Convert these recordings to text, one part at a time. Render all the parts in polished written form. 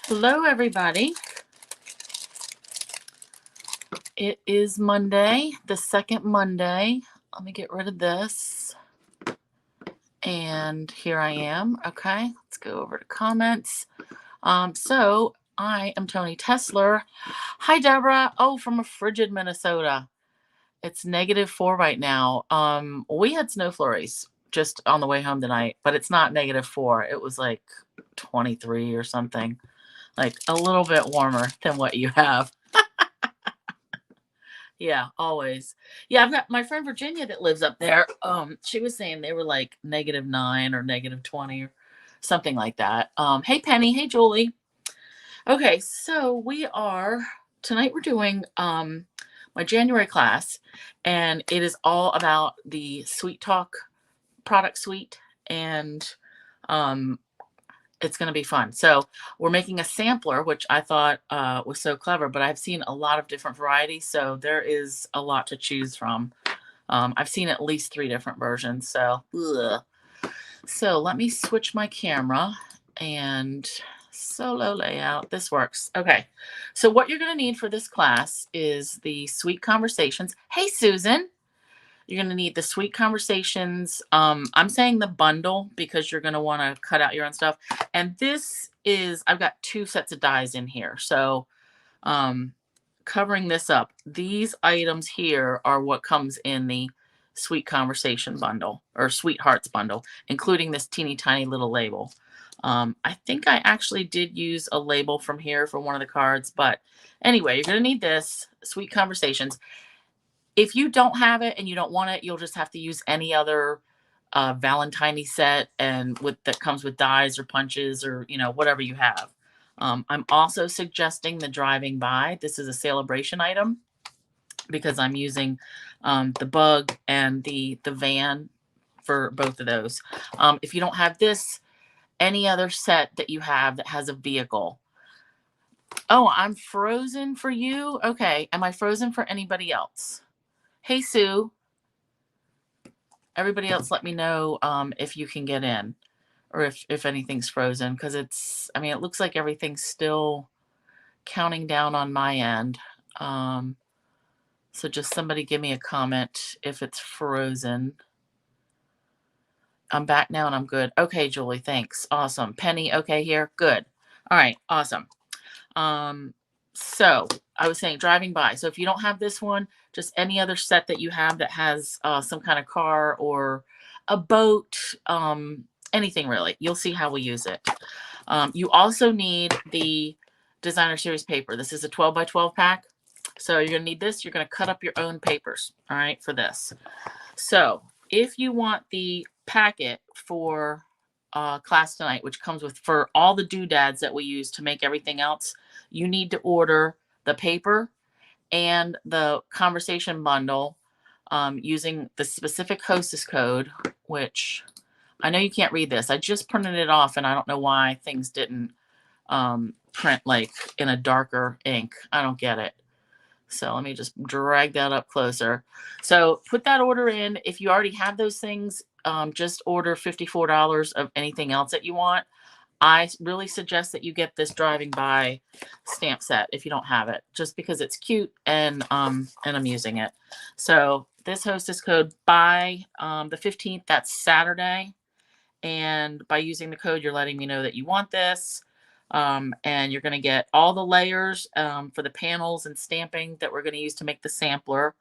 Hello, everybody. It is Monday, the second Monday. Let me get rid of this. And here I am. Okay, let's go over to comments. So I am Tony Tesler. Hi, Deborah. Oh, from a frigid Minnesota. It's -4 right now. We had snow flurries just on the way home tonight, but it's not -4. It was like 23 or something, like a little bit warmer than what you have. Yeah, always. Yeah, I've got my friend Virginia that lives up there. She was saying they were like -9 or -20 or something like that. Hey Penny, hey Julie. Okay, so tonight we're doing my January class, and it is all about the Sweet Talk product suite, and um it's going to be fun. So we're making a sampler, which I thought was so clever, but I've seen a lot of different varieties. So there is a lot to choose from. I've seen at least 3 different versions. So, ugh. So let me switch my camera and solo layout. This works. Okay. So what you're going to need for this class is the Sweet Conversations. Hey, Susan. You're going to need the Sweet Conversations. I'm saying the bundle because you're going to want to cut out your own stuff. And this is, I've got 2 sets of dies in here. So covering this up, these items here are what comes in the Sweet Conversation bundle or Sweethearts bundle, including this teeny tiny little label. I think I actually did use a label from here for one of the cards. But anyway, you're going to need this Sweet Conversations. If you don't have it and you don't want it, you'll just have to use any other Valentine set and that comes with dies or punches or whatever you have. I'm also suggesting the driving by. This is a celebration item because I'm using the bug and the van for both of those. If you don't have this, any other set that you have that has a vehicle. Oh, I'm frozen for you? Okay. Am I frozen for anybody else? Hey, Sue. Everybody else, let me know if you can get in or if anything's frozen, because it looks like everything's still counting down on my end. So just somebody give me a comment if it's frozen. I'm back now and I'm good. Okay, Julie, thanks. Awesome. Penny, okay here? Good. All right, awesome. So I was saying driving by. So if you don't have this one, just any other set that you have that has some kind of car or a boat, anything really, you'll see how we use it. You also need the Designer Series paper. This is a 12 by 12 pack. So you're going to need this. You're going to cut up your own papers, all right, for this. So if you want the packet for class tonight, which comes with for all the doodads that we use to make everything else, you need to order the paper and the conversation bundle using the specific hostess code, which I know you can't read this. I just printed it off and I don't know why things didn't print like in a darker ink. I don't get it. So let me just drag that up closer. So put that order in. If you already have those things, just order $54 of anything else that you want. I really suggest that you get this driving by stamp set if you don't have it, just because it's cute and I'm using it. So this hostess code by the 15th, that's Saturday. And by using the code, you're letting me know that you want this. And you're going to get all the layers for the panels and stamping that we're going to use to make the sampler,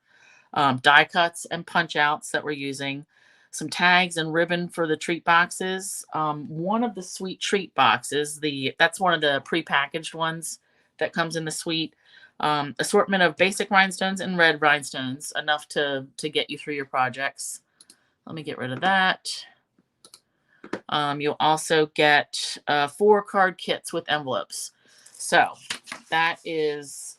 die cuts and punch outs that we're using, some tags and ribbon for the treat boxes. One of the sweet treat boxes, that's one of the prepackaged ones that comes in the suite. Assortment of basic rhinestones and red rhinestones, enough to get you through your projects. Let me get rid of that. You'll also get 4 card kits with envelopes. So that is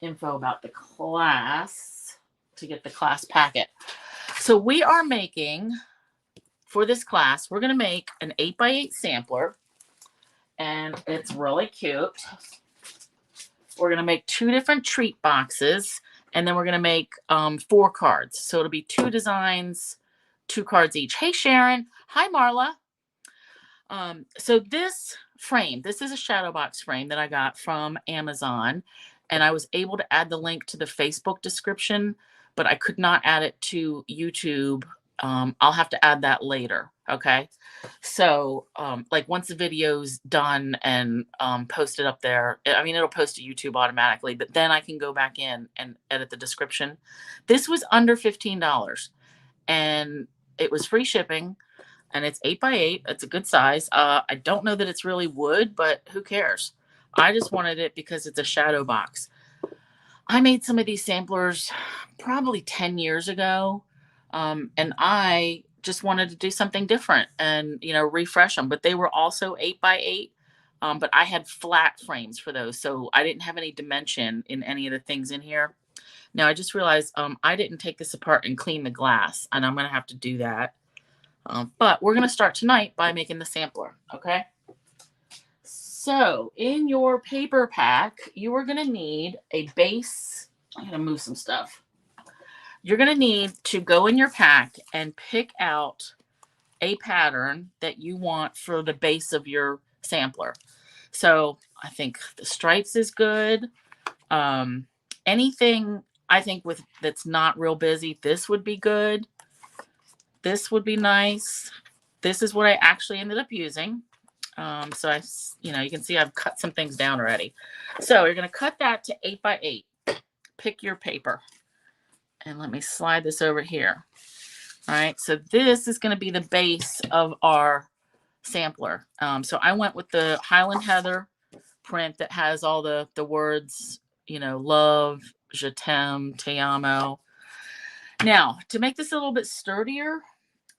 info about the class to get the class packet. So we are making, for this class, we're going to make an 8x8 sampler. And it's really cute. We're going to make 2 different treat boxes. And then we're going to make 4 cards. So it'll be 2 designs, 2 cards each. Hey, Sharon. Hi, Marla. So this frame, this is a shadow box frame that I got from Amazon, and I was able to add the link to the Facebook description, but I could not add it to YouTube. I'll have to add that later. Okay. So, like once the video's done and posted up there, I mean, it'll post to YouTube automatically, but then I can go back in and edit the description. This was under $15 and it was free shipping and it's 8x8. It's a good size. I don't know that it's really wood, but who cares? I just wanted it because it's a shadow box. I made some of these samplers probably 10 years ago, and I just wanted to do something different and, you know, refresh them. But they were also 8x8, but I had flat frames for those, so I didn't have any dimension in any of the things in here. Now I just realized I didn't take this apart and clean the glass, and I'm going to have to do that. But we're going to start tonight by making the sampler, okay? So in your paper pack, you are going to need a base. I'm going to move some stuff. You're going to need to go in your pack and pick out a pattern that you want for the base of your sampler. So I think the stripes is good. Anything I think with that's not real busy, this would be good. This would be nice. This is what I actually ended up using. So I, you know, you can see I've cut some things down already. So you're going to cut that to 8x8. Pick your paper. And let me slide this over here. All right. So this is going to be the base of our sampler. So I went with the Highland Heather print that has all the words, you know, love, je t'aime, te amo. Now, to make this a little bit sturdier,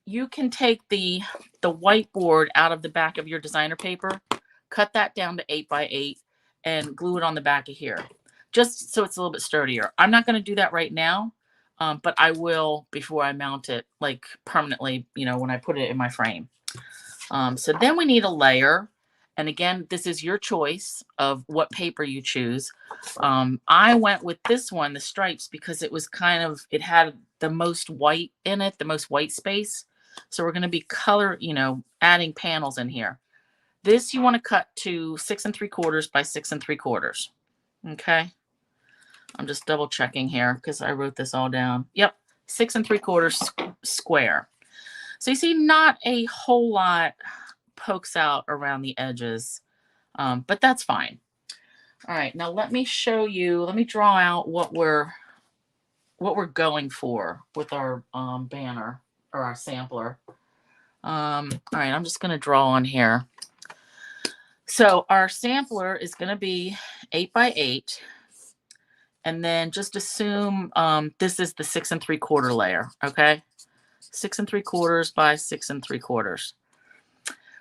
you can take the whiteboard out of the back of your designer paper, cut that down to 8x8, and glue it on the back of here, just so it's a little bit sturdier. I'm not going to do that right now, but I will before I mount it, like permanently, you know, when I put it in my frame. So then we need a layer. And again, this is your choice of what paper you choose. I went with this one, the stripes, because it was kind of, it had the most white in it, the most white space. So we're going to be color, you know, adding panels in here. This you want to cut to 6 3/4 by 6 3/4. Okay. I'm just double checking here because I wrote this all down. Yep. 6 3/4 square. So you see not a whole lot pokes out around the edges, but that's fine. All right, now let me show you, let me draw out what we're going for with our banner or our sampler. All right, I'm just going to draw on here. So our sampler is going to be 8x8, and then just assume this is the 6 3/4 layer. Okay, 6 3/4 by 6 3/4.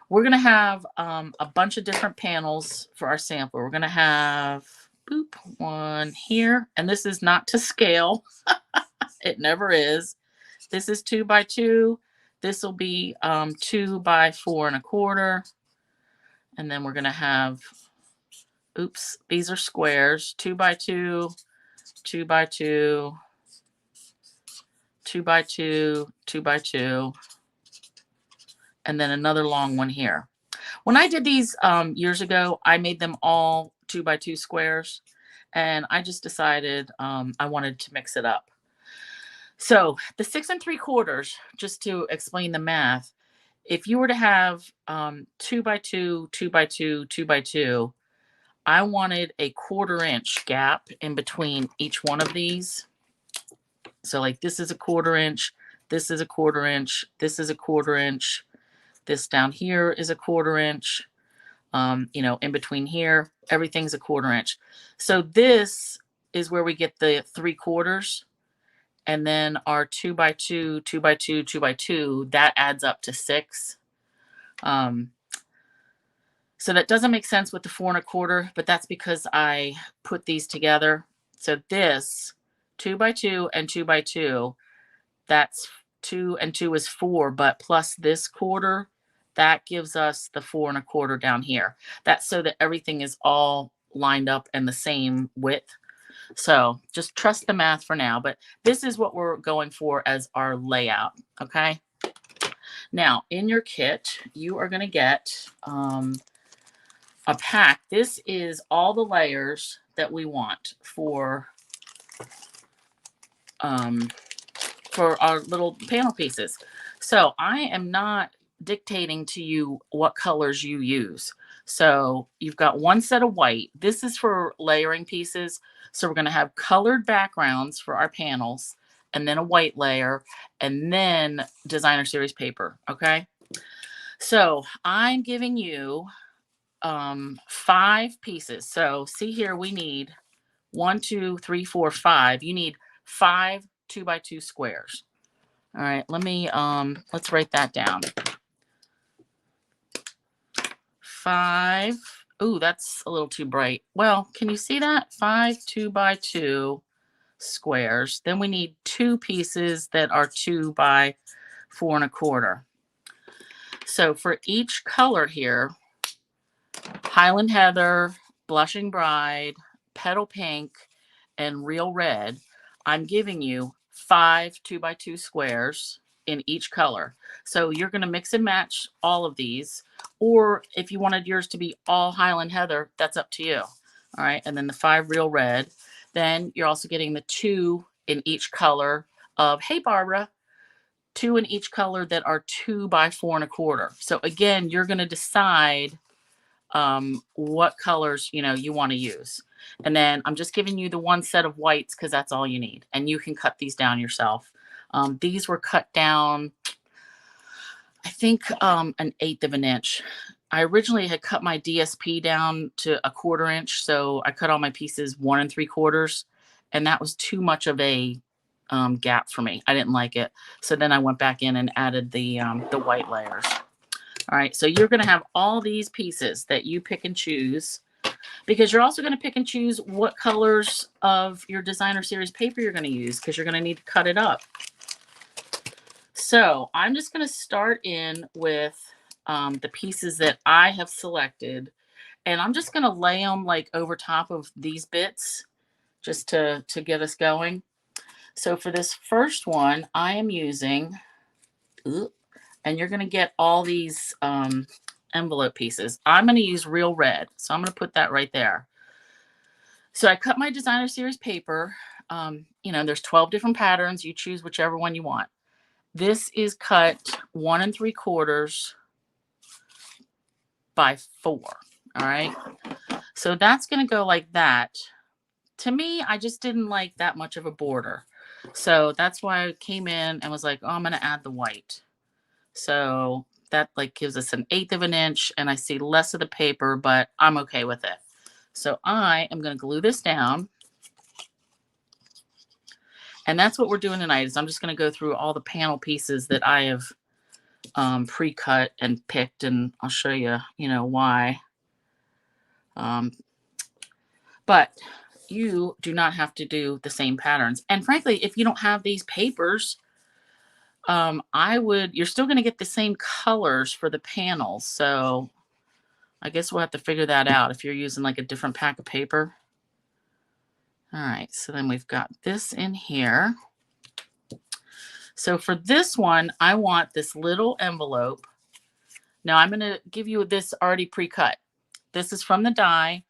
We're going to have a bunch of different panels for our sampler. We're going to have one here, and this is not to scale. It never is. This is 2 by 2. This will be 2 by 4 1/4. And then we're going to have, oops, these are squares, 2 by 2, 2 by 2, 2 by 2, 2 by 2. And then another long one here. When I did these years ago, I made them all 2 by 2 squares, and I just decided I wanted to mix it up. So the 6 3/4, just to explain the math, if you were to have 2 by 2, 2 by 2, 2 by 2, I wanted a 1/4 inch gap in between each one of these. So like this is a 1/4 inch, this is a 1/4 inch, this is a 1/4 inch. This down here is a 1/4 inch. You know, in between here, everything's a 1/4 inch. So this is where we get the 3/4, and then our 2 by 2, 2 by 2, 2 by 2, that adds up to 6. So that doesn't make sense with the 4 1/4, but that's because I put these together. So this 2 by 2 and 2 by 2, that's 2 and 2 is 4, but plus this 1/4, that gives us the 4 1/4 down here. That's so that everything is all lined up and the same width. So just trust the math for now, but this is what we're going for as our layout. Okay. Now, in your kit, you are going to get a pack. This is all the layers that we want for our little panel pieces. So I am not dictating to you what colors you use. So you've got one set of white. This is for layering pieces. So we're going to have colored backgrounds for our panels, and then a white layer, and then designer series paper. Okay. So I'm giving you 5 pieces. So see here, we need 1, 2, 3, 4, 5. You need 5 2x2 squares. All right, let's write that down. 5. Ooh, that's a little too bright. Well, can you see that? 5 2x2 squares. Then we need 2 pieces that are 2 by 4 1/4. So for each color here, Highland Heather, Blushing Bride, Petal Pink, and Real Red, I'm giving you 5 2x2 squares in each color. So you're going to mix and match all of these. Or if you wanted yours to be all Highland Heather, that's up to you. All right. And then the 5 Real Red. Then you're also getting the 2 in each color of, hey, Barbara, 2 in each color that are 2 by 4 1/4. So again, you're going to decide what colors, you want to use. And then I'm just giving you the one set of whites because that's all you need. And you can cut these down yourself. These were cut down, I think, 1/8 of an inch. I originally had cut my DSP down to 1/4 inch. So I cut all my pieces 1 3/4. And that was too much of a gap for me. I didn't like it. So then I went back in and added the white layers. All right, so you're going to have all these pieces that you pick and choose, because you're also going to pick and choose what colors of your designer series paper you're going to use, because you're going to need to cut it up. So I'm just going to start in with the pieces that I have selected, and I'm just going to lay them like over top of these bits just to get us going. So for this first one, I am using, and you're going to get all these envelope pieces. I'm going to use Real Red. So I'm going to put that right there. So I cut my designer series paper. There's 12 different patterns. You choose whichever one you want. This is cut 1 3/4 by 4. All right. So that's going to go like that. To me, I just didn't like that much of a border. So that's why I came in and was like, oh, I'm going to add the white. So that like gives us 1/8 of an inch, and I see less of the paper, but I'm okay with it. So I am going to glue this down. And that's what we're doing tonight, is I'm just going to go through all the panel pieces that I have pre-cut and picked, and I'll show you, why. But you do not have to do the same patterns. And frankly, if you don't have these papers, you're still going to get the same colors for the panels. So I guess we'll have to figure that out if you're using like a different pack of paper. All right, so then we've got this in here. So for this one, I want this little envelope. Now I'm going to give you this already pre-cut. This is from the die.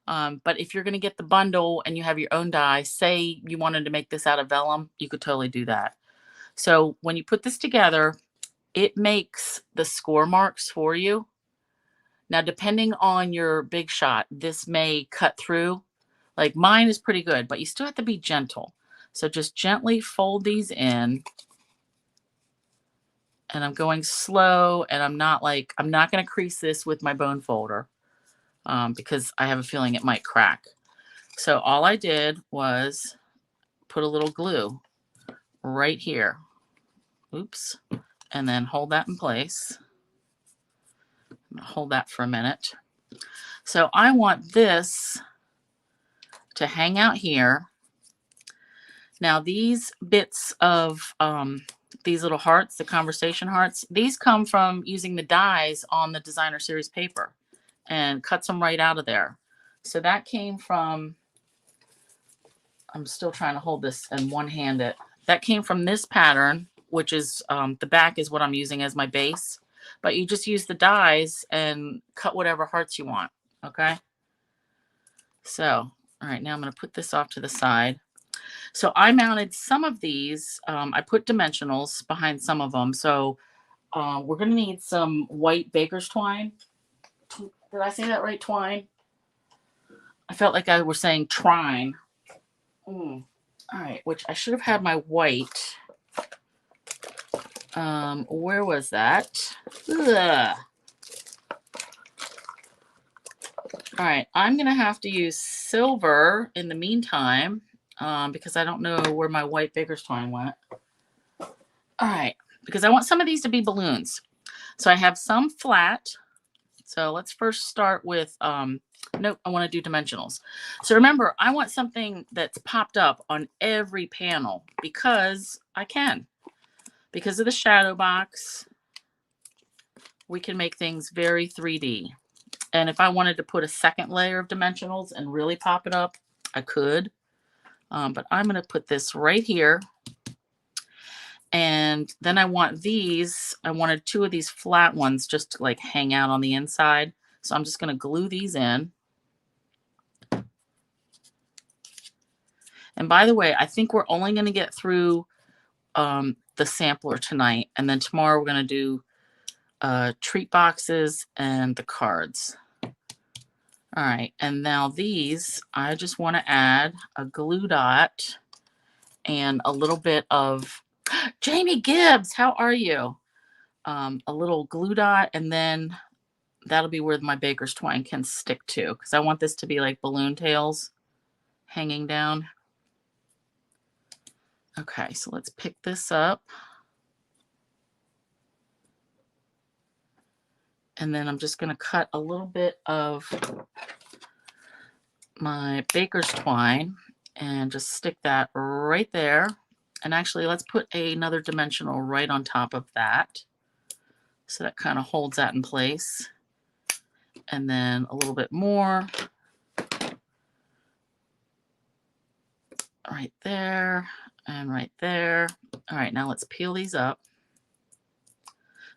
But if you're going to get the bundle and you have your own die, say you wanted to make this out of vellum, you could totally do that. So when you put this together, it makes the score marks for you. Now, depending on your big shot, this may cut through. Like mine is pretty good, but you still have to be gentle. So just gently fold these in. And I'm going slow, and I'm not going to crease this with my bone folder because I have a feeling it might crack. So all I did was put a little glue right here. Oops. And then hold that in place. Hold that for a minute. So I want this to hang out here. Now these bits of these little hearts, the conversation hearts, these come from using the dies on the designer series paper, and cuts them right out of there. So that came from, I'm still trying to hold this and one-hand it. That came from this pattern. which is the back is what I'm using as my base. But you just use the dies and cut whatever hearts you want. Okay. So, all right, now I'm going to put this off to the side. So I mounted some of these. I put dimensionals behind some of them. So we're going to need some white baker's twine. Did I say that right? Twine? I felt like I was saying trine. All right, which I should have had my white. Where was that? Ugh. All right, I'm going to have to use silver in the meantime because I don't know where my white baker's twine went. All right, because I want some of these to be balloons. So I have some flat. So let's first start with, nope, I want to do dimensionals. So remember, I want something that's popped up on every panel because I can. Because of the shadow box, we can make things very 3D. And if I wanted to put a second layer of dimensionals and really pop it up, I could. But I'm going to put this right here. And then I want these. I wanted 2 of these flat ones just to like hang out on the inside. So I'm just going to glue these in. And by the way, I think we're only going to get through the sampler tonight. And then tomorrow we're going to do treat boxes and the cards. All right, and now these, I just want to add a glue dot and a little bit of, Jamie Gibbs, how are you? A little glue dot, and then that'll be where my baker's twine can stick to, because I want this to be like balloon tails hanging down. Okay, so let's pick this up. And then I'm just going to cut a little bit of my baker's twine and just stick that right there. And actually, let's put another dimensional right on top of that. So that kind of holds that in place. And then a little bit more. Right there and right there. All right, now let's peel these up.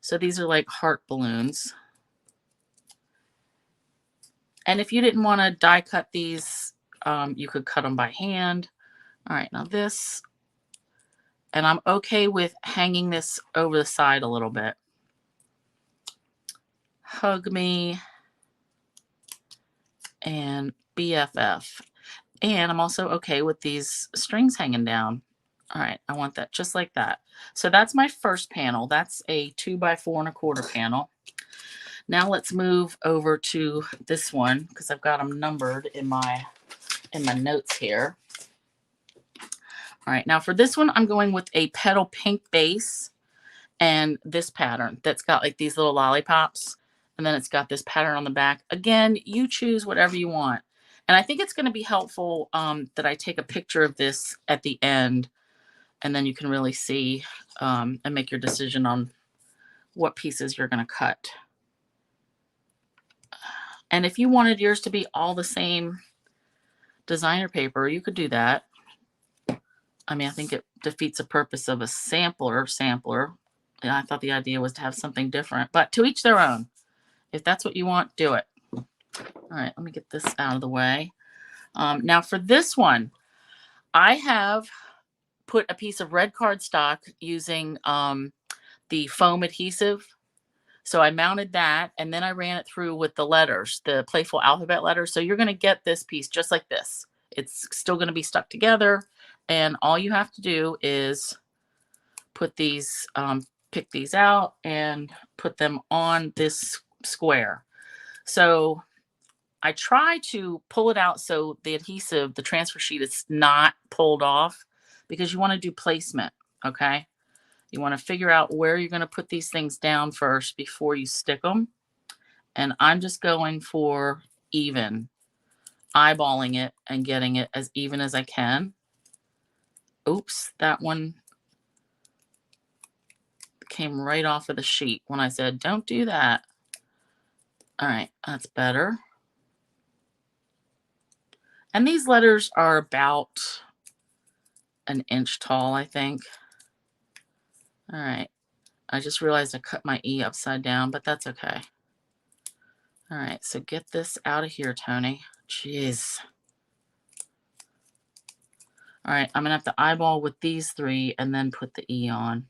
So these are like heart balloons. And if you didn't want to die cut these, you could cut them by hand. All right, now this, and I'm okay with hanging this over the side a little bit. Hug me and BFF. And I'm also okay with these strings hanging down. All right, I want that just like that. So that's my first panel. That's a 2 by 4 1/4 panel. Now let's move over to this one because I've got them numbered in my notes here. All right, now for this one, I'm going with a petal pink base and this pattern that's got like these little lollipops. And then it's got this pattern on the back. Again, you choose whatever you want. And I think it's going to be helpful that I take a picture of this at the end. And then you can really see and make your decision on what pieces you're going to cut. And if you wanted yours to be all the same designer paper, you could do that. I mean, I think it defeats the purpose of a sampler. And I thought the idea was to have something different, but to each their own. If that's what you want, do it. All right, let me get this out of the way. Now for this one, I have put a piece of red cardstock using the foam adhesive. So I mounted that and then I ran it through with the letters, the playful alphabet letters. So you're going to get this piece just like this. It's still going to be stuck together. And all you have to do is put these, pick these out and put them on this square. So I try to pull it out so the adhesive, the transfer sheet is not pulled off because you want to do placement, okay? You want to figure out where you're going to put these things down first before you stick them. And I'm just going for even, eyeballing it and getting it as even as I can. Oops, that one came right off of the sheet when I said, don't do that. All right, that's better. And these letters are about an inch tall, I think. All right. I just realized I cut my E upside down, but that's okay. All right, so get this out of here, Tony. Jeez. All right, I'm going to have to eyeball with these three and then put the E on.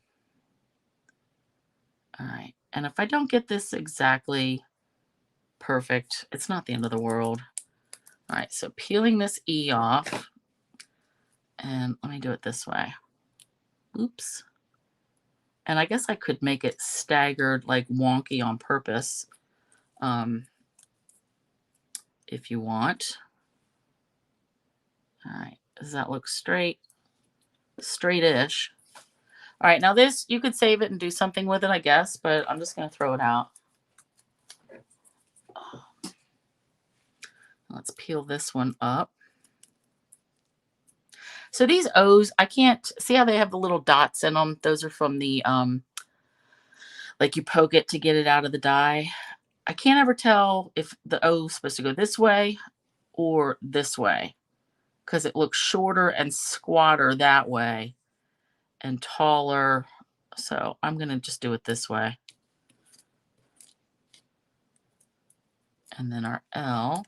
All right, and if I don't get this exactly perfect, it's not the end of the world. All right, so peeling this E off, and let me do it this way. Oops. And I guess I could make it staggered, like wonky on purpose, if you want. All right, does that look straight? Straight-ish. All right, now this, you could save it and do something with it, I guess, but I'm just going to throw it out. Let's peel this one up. So these O's, I can't see how they have the little dots in them. Those are from the, like you poke it to get it out of the die. I can't ever tell if the O is supposed to go this way or this way because it looks shorter and squatter that way and taller. So I'm going to just do it this way. And then our L.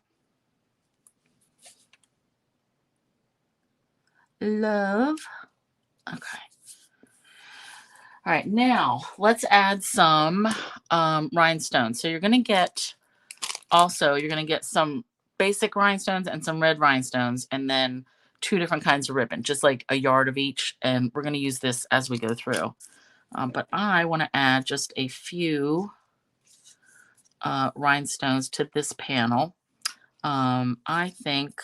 Love. Okay. All right, now let's add some rhinestones. So you're going to get some basic rhinestones and some red rhinestones, and then 2 different kinds of ribbon, just like a yard of each. And we're going to use this as we go through. But I want to add just a few rhinestones to this panel. I think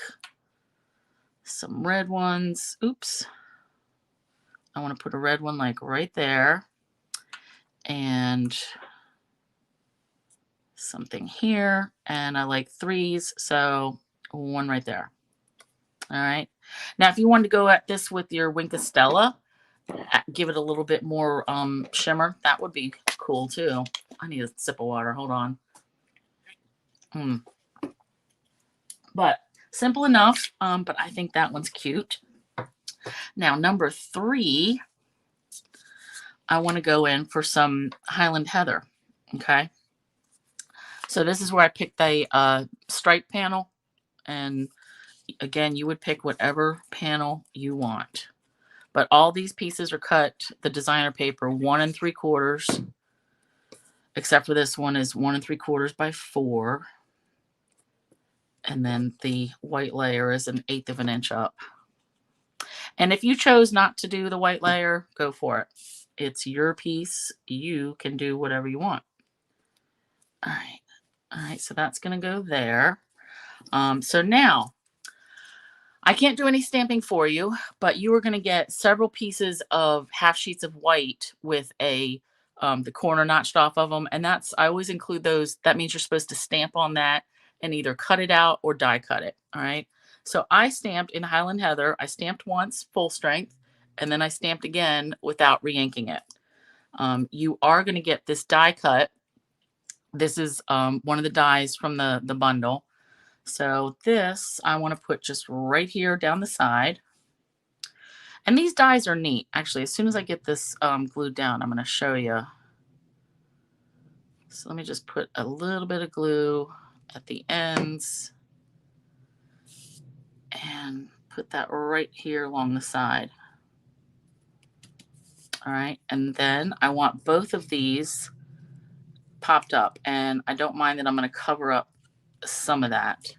some red ones. Oops. I want to put a red one like right there. And something here. And I like 3s, so 1 right there. All right. Now, if you wanted to go at this with your Wink of Stella, give it a little bit more shimmer, that would be cool too. I need a sip of water. Hold on. But simple enough, but I think that one's cute. Now, number 3, I want to go in for some Highland Heather. Okay. So this is where I picked a stripe panel. And again, you would pick whatever panel you want. But all these pieces are cut, the designer paper, 1 3/4, except for this one is 1 3/4 by 4. And then the white layer is 1/8 of an inch up. And if you chose not to do the white layer, go for it. It's your piece. You can do whatever you want. All right. All right, so that's going to go there. So now, I can't do any stamping for you, but you are going to get several pieces of half sheets of white with the corner notched off of them. And I always include those. That means you're supposed to stamp on that and either cut it out or die cut it. All right. So I stamped in Highland Heather. I stamped once full strength, and then I stamped again without re-inking it. You are going to get this die cut. This is one of the dies from the bundle. So this I want to put just right here down the side. And these dies are neat. Actually, as soon as I get this glued down, I'm going to show you. So let me just put a little bit of glue at the ends and put that right here along the side. All right. And then I want both of these popped up, and I don't mind that I'm going to cover up some of that.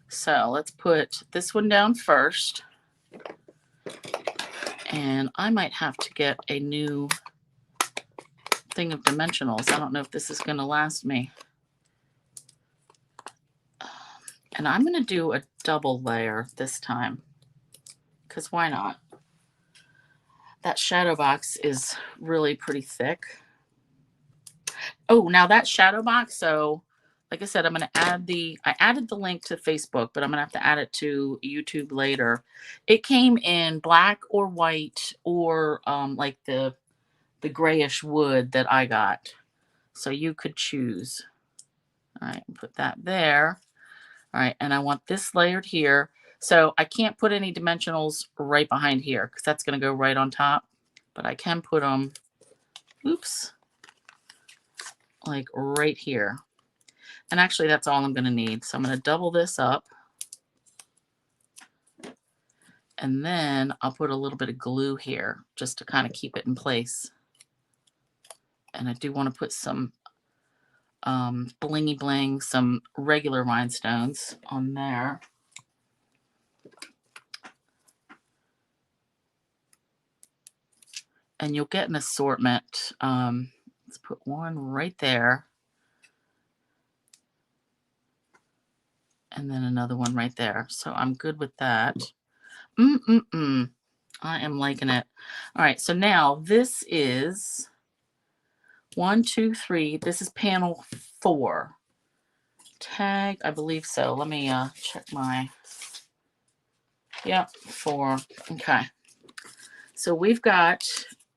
So let's put this one down first. And I might have to get a new thing of dimensionals. I don't know if this is going to last me. And I'm going to do a double layer this time, because why not? That shadow box is really pretty thick. Oh, now that shadow box, so like I said, I'm going to add I added the link to Facebook, but I'm going to have to add it to YouTube later. It came in black or white or like the grayish wood that I got. So you could choose. All right, put that there. All right, and I want this layered here. So I can't put any dimensionals right behind here because that's going to go right on top. But I can put them oops, like right here. And actually that's all I'm going to need. So I'm going to double this up. And then I'll put a little bit of glue here just to kind of keep it in place. And I do want to put some blingy bling, some regular rhinestones on there. And you'll get an assortment. Let's put one right there. And then another one right there. So I'm good with that. I am liking it. All right, so now this is 1, 2, 3. This is panel 4. Tag, I believe so. Let me check my, yep, 4. Okay. So we've got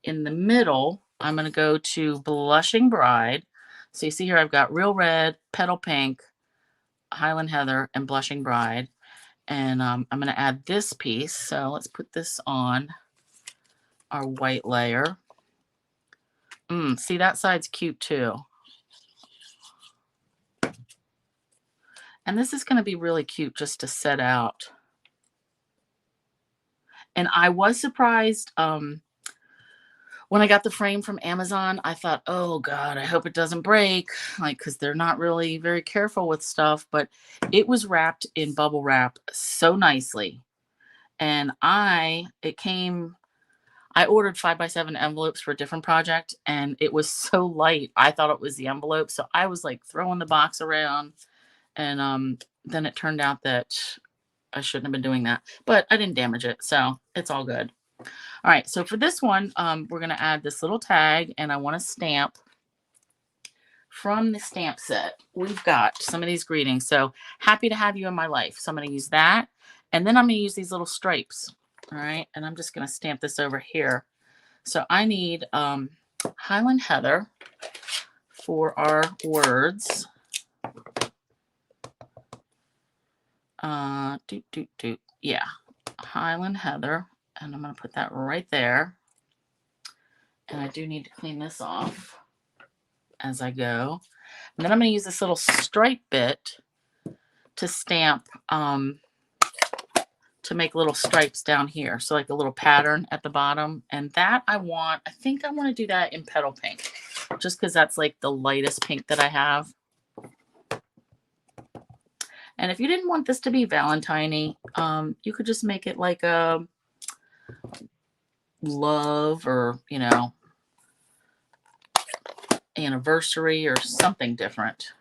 in the middle, I'm going to go to Blushing Bride. So you see here I've got Real Red, Petal Pink, Highland Heather, and Blushing Bride. And I'm going to add this piece. So let's put this on our white layer. See, that side's cute too. And this is going to be really cute just to set out. And I was surprised when I got the frame from Amazon. I thought, oh God, I hope it doesn't break, like, because they're not really very careful with stuff. But it was wrapped in bubble wrap so nicely. And I ordered 5x7 envelopes for a different project, and it was so light. I thought it was the envelope. So I was like throwing the box around, and then it turned out that I shouldn't have been doing that, but I didn't damage it. So it's all good. All right. So for this one, we're going to add this little tag, and I want to stamp from the stamp set. We've got some of these greetings. So happy to have you in my life. So I'm going to use that. And then I'm going to use these little stripes. All right. And I'm just going to stamp this over here. So I need Highland Heather for our words. Yeah. Highland Heather. And I'm going to put that right there. And I do need to clean this off as I go. And then I'm going to use this little stripe bit to stamp, to make little stripes down here. So like a little pattern at the bottom. And that I think I want to do that in Petal Pink, just because that's like the lightest pink that I have. And if you didn't want this to be Valentine-y, you could just make it like a love or, you know, anniversary or something different.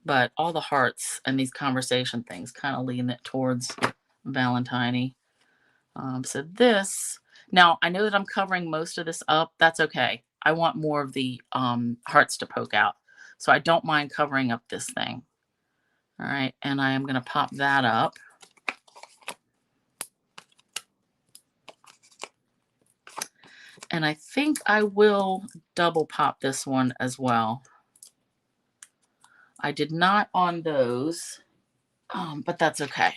But all the hearts and these conversation things kind of lean it towards Valentine-y. So this, now I know that I'm covering most of this up. That's okay. I want more of the hearts to poke out. So I don't mind covering up this thing. All right. And I am going to pop that up. And I think I will double pop this one as well. I did not on those, but that's okay.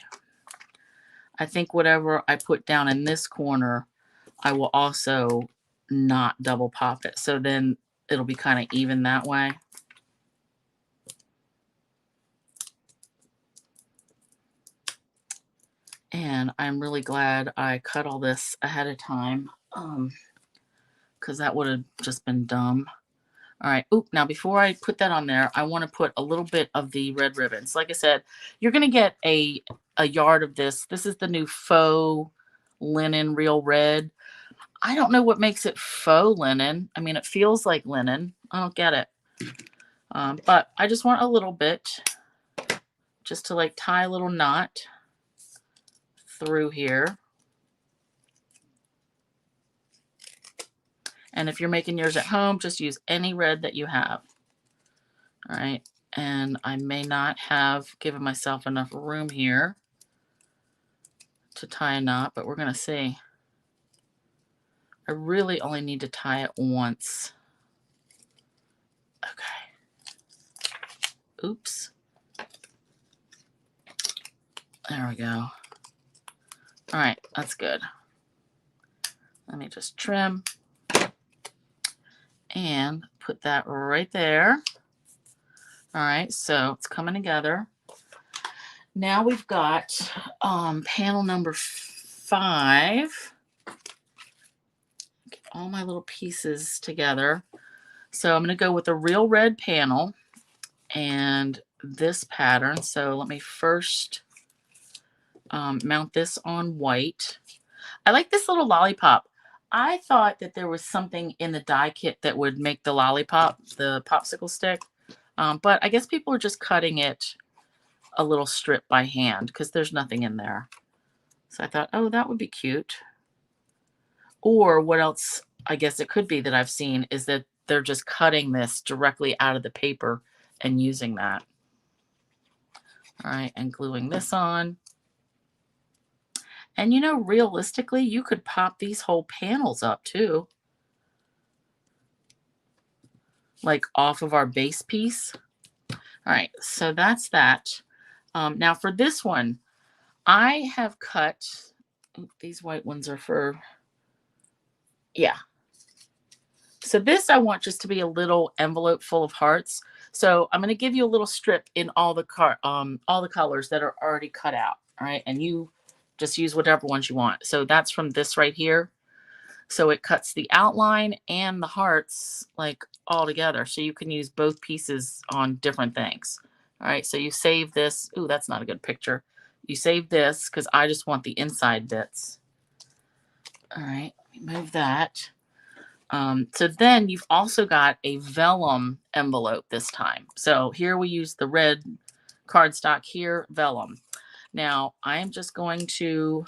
I think whatever I put down in this corner, I will also not double pop it. So then it'll be kind of even that way. And I'm really glad I cut all this ahead of time, because that would have just been dumb. All right. Oop. Now, before I put that on there, I want to put a little bit of the red ribbons. Like I said, you're going to get a yard of this. This is the new faux linen real red. I don't know what makes it faux linen. I mean, it feels like linen. I don't get it. But I just want a little bit just to like tie a little knot through here. And if you're making yours at home, just use any red that you have. All right. And I may not have given myself enough room here to tie a knot, but we're going to see. I really only need to tie it once. Okay. Oops. There we go. All right. That's good. Let me just trim. and put that right there. All right, so it's coming together. Now we've got panel number 5. Get all my little pieces together. So I'm going to go with a real red panel and this pattern. So let me first mount this on white. I like this little lollipop. I thought that there was something in the die kit that would make the lollipop, the popsicle stick. But I guess people are just cutting it a little strip by hand because there's nothing in there. So I thought, oh, that would be cute. Or what else I guess it could be that I've seen is that they're just cutting this directly out of the paper and using that. All right, and gluing this on. And you know, realistically, you could pop these whole panels up too. Like off of our base piece. All right, so that's that. Now for this one, I have cut, these white ones are for, yeah. So this I want just to be a little envelope full of hearts. So I'm going to give you a little strip in all the colors that are already cut out. All right, and you just use whatever ones you want. So that's from this right here. So it cuts the outline and the hearts like all together. So you can use both pieces on different things. All right, so you save this. Ooh, that's not a good picture. You save this because I just want the inside bits. All right, let me move that. So then you've also got a vellum envelope this time. So here we use the red cardstock, here vellum. Now I am just going to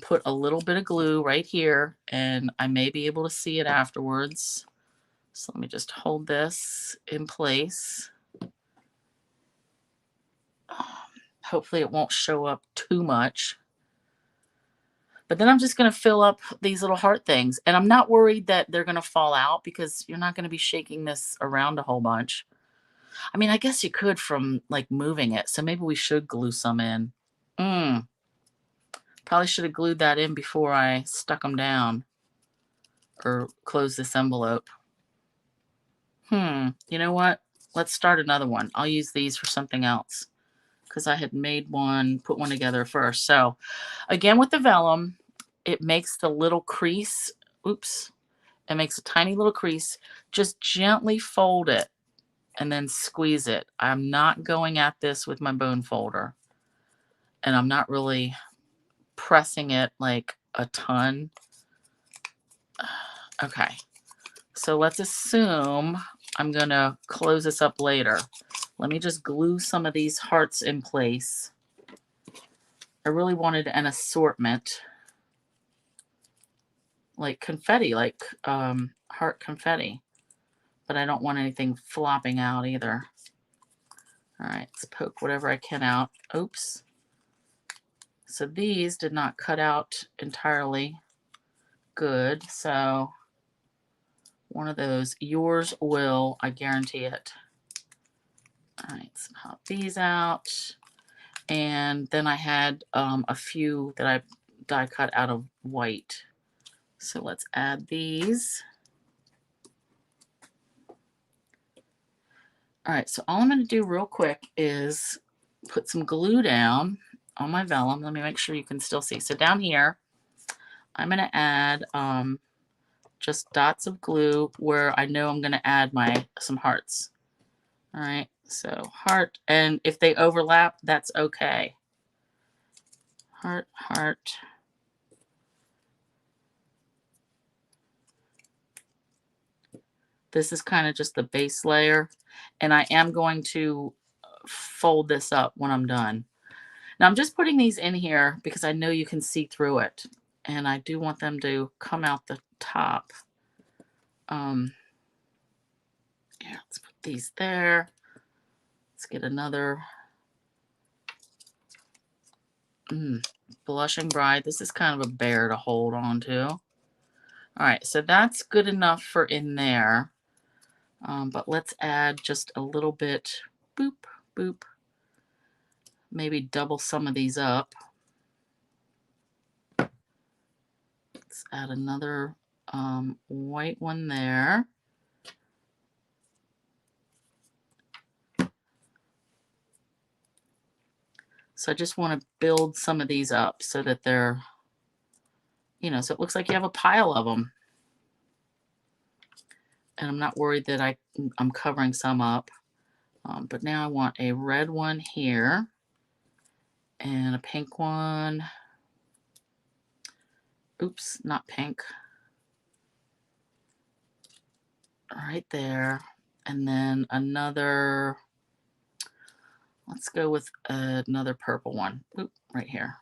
put a little bit of glue right here, and I may be able to see it afterwards. So let me just hold this in place. Hopefully it won't show up too much. But then I'm just going to fill up these little heart things. And I'm not worried that they're going to fall out because you're not going to be shaking this around a whole bunch. I mean, I guess you could from like moving it. So maybe we should glue some in. Probably should have glued that in before I stuck them down or closed this envelope. You know what? Let's start another one. I'll use these for something else because I had made one, put one together first. So again, with the vellum, it makes the little crease. Oops. It makes a tiny little crease. Just gently fold it and then squeeze it. I'm not going at this with my bone folder. And I'm not really pressing it like a ton. Okay. So let's assume I'm going to close this up later. Let me just glue some of these hearts in place. I really wanted an assortment. Like confetti, like heart confetti. But I don't want anything flopping out either. All right, let's poke whatever I can out. Oops. So these did not cut out entirely good. So one of those, yours will, I guarantee it. All right, let's pop these out. And then I had a few that I die cut out of white. So let's add these. All right, so all I'm going to do real quick is put some glue down on my vellum. Let me make sure you can still see. So down here, I'm going to add just dots of glue where I know I'm going to add some hearts. All right, so heart, and if they overlap, that's okay. Heart, heart. This is kind of just the base layer, and I am going to fold this up when I'm done. Now I'm just putting these in here because I know you can see through it, and I do want them to come out the top. Yeah, let's put these there. Let's get another Blushing Bride. This is kind of a bear to hold on to. All right, so that's good enough for in there. But let's add just a little bit, boop, boop. Maybe double some of these up. Let's add another white one there. So I just want to build some of these up so that they're, you know, so it looks like you have a pile of them. And I'm not worried that I'm covering some up. But now I want a red one here and a pink one. Oops, not pink. Right there. And then another, let's go with another purple one. Oop, right here.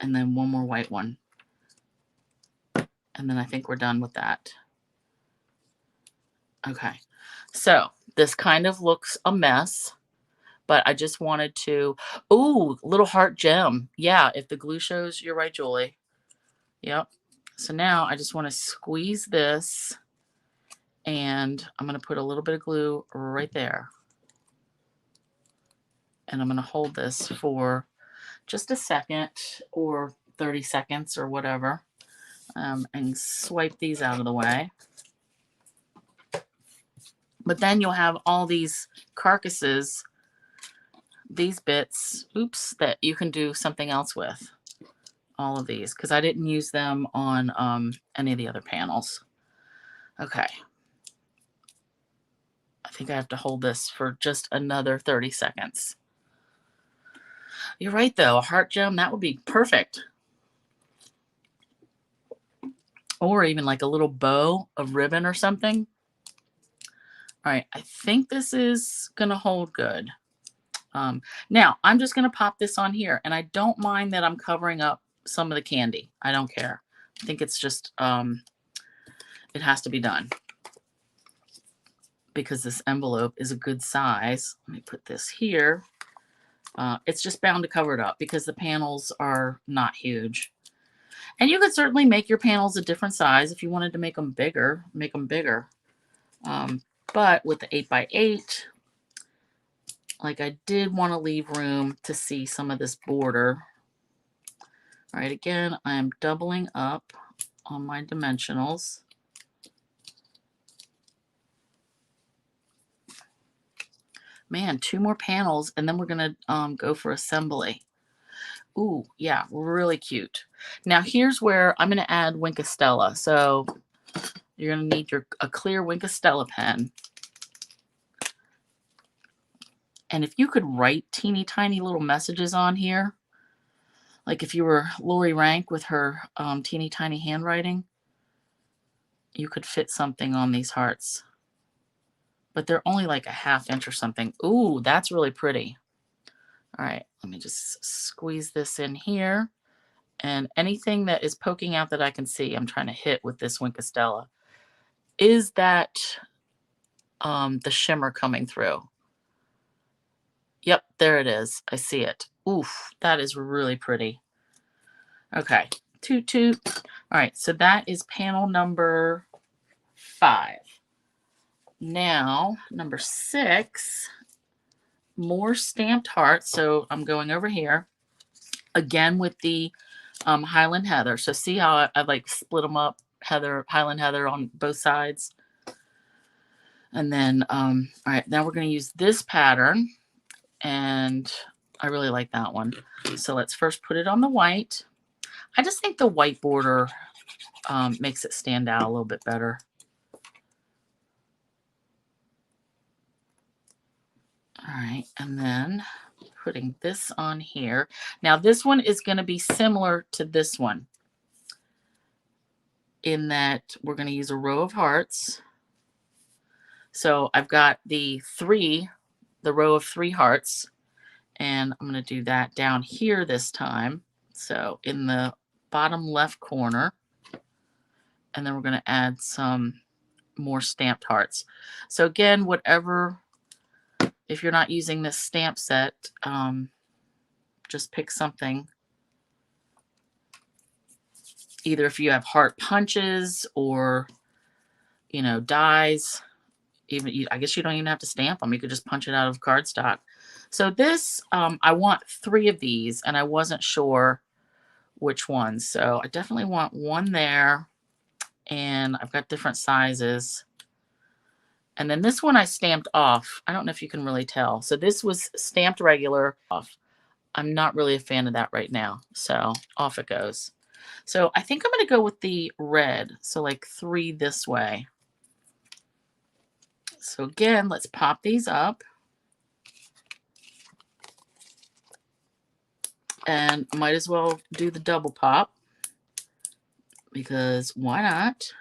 And then one more white one. And then I think we're done with that. Okay, so this kind of looks a mess, but I just wanted to, ooh, little heart gem. Yeah, if the glue shows, you're right, Julie. Yep. So now I just want to squeeze this, and I'm going to put a little bit of glue right there. And I'm going to hold this for just a second or 30 seconds or whatever, and swipe these out of the way. But then you'll have all these carcasses, these bits, oops, that you can do something else with. All of these, because I didn't use them on any of the other panels. Okay. I think I have to hold this for just another 30 seconds. You're right, though. A heart gem, that would be perfect. Or even like a little bow of ribbon or something. All right, I think this is going to hold good. Now, I'm just going to pop this on here, and I don't mind that I'm covering up some of the candy. I don't care. I think it's just, it has to be done because this envelope is a good size. Let me put this here. It's just bound to cover it up because the panels are not huge. And you could certainly make your panels a different size if you wanted to make them bigger, make them bigger. But with the 8x8, like I did want to leave room to see some of this border. All right, again, I'm doubling up on my dimensionals. Man, 2 more panels, and then we're going to go for assembly. Ooh, yeah, really cute. Now, here's where I'm going to add Wink of Stella. So you're going to need a clear Wink of Stella pen. And if you could write teeny tiny little messages on here, like if you were Lori Rank with her teeny tiny handwriting, you could fit something on these hearts. But they're only like a ½ inch or something. Ooh, that's really pretty. All right, let me just squeeze this in here. And anything that is poking out that I can see, I'm trying to hit with this Wink of Stella. Is that the shimmer coming through? Yep, there it is. I see it. Oof, that is really pretty. Okay, toot toot. All right, so that is panel number 5. Now, number 6, more stamped hearts. So I'm going over here again with the Highland Heather. So see how I like split them up, Highland Heather on both sides. And then, all right, now we're going to use this pattern, and I really like that one. So let's first put it on the white. I just think the white border makes it stand out a little bit better. All right, and then putting this on here. Now this one is going to be similar to this one in that we're going to use a row of hearts. So I've got the row of 3 hearts, and I'm going to do that down here this time. So in the bottom left corner, and then we're going to add some more stamped hearts. So again, whatever, if you're not using this stamp set, just pick something. Either if you have heart punches or, you know, dies, even I guess you don't even have to stamp them. You could just punch it out of cardstock. So this, I want 3 of these, and I wasn't sure which ones. So I definitely want one there, and I've got different sizes. And then this one I stamped off. I don't know if you can really tell. So this was stamped regular off. I'm not really a fan of that right now. So off it goes. So I think I'm going to go with the red. So like 3 this way. So again, let's pop these up. And I might as well do the double pop, because why not?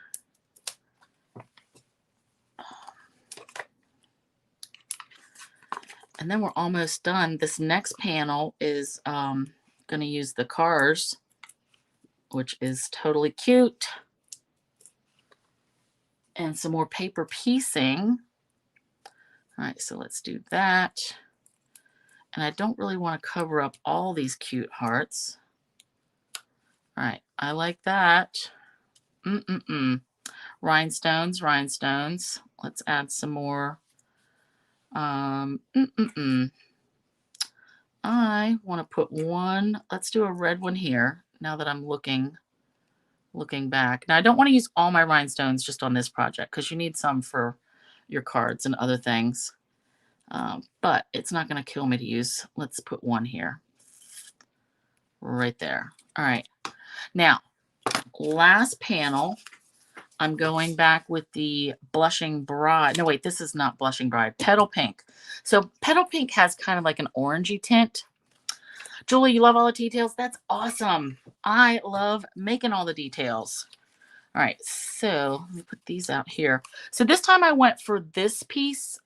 And then we're almost done. This next panel is going to use the cars, which is totally cute. And some more paper piecing. All right, so let's do that. And I don't really want to cover up all these cute hearts. All right, I like that. Rhinestones, rhinestones. Let's add some more. I want to put one. Let's do a red one here. Now that I'm looking back. Now I don't want to use all my rhinestones just on this project, because you need some for your cards and other things. But it's not going to kill me to use. Let's put one here. Right there. All right. Now, last panel, I'm going back with the Blushing Bride. No, wait, this is not Blushing Bride. Petal Pink. So Petal Pink has kind of like an orangey tint. Julie, you love all the details? That's awesome. I love making all the details. All right, so let me put these out here. So this time I went for this piece.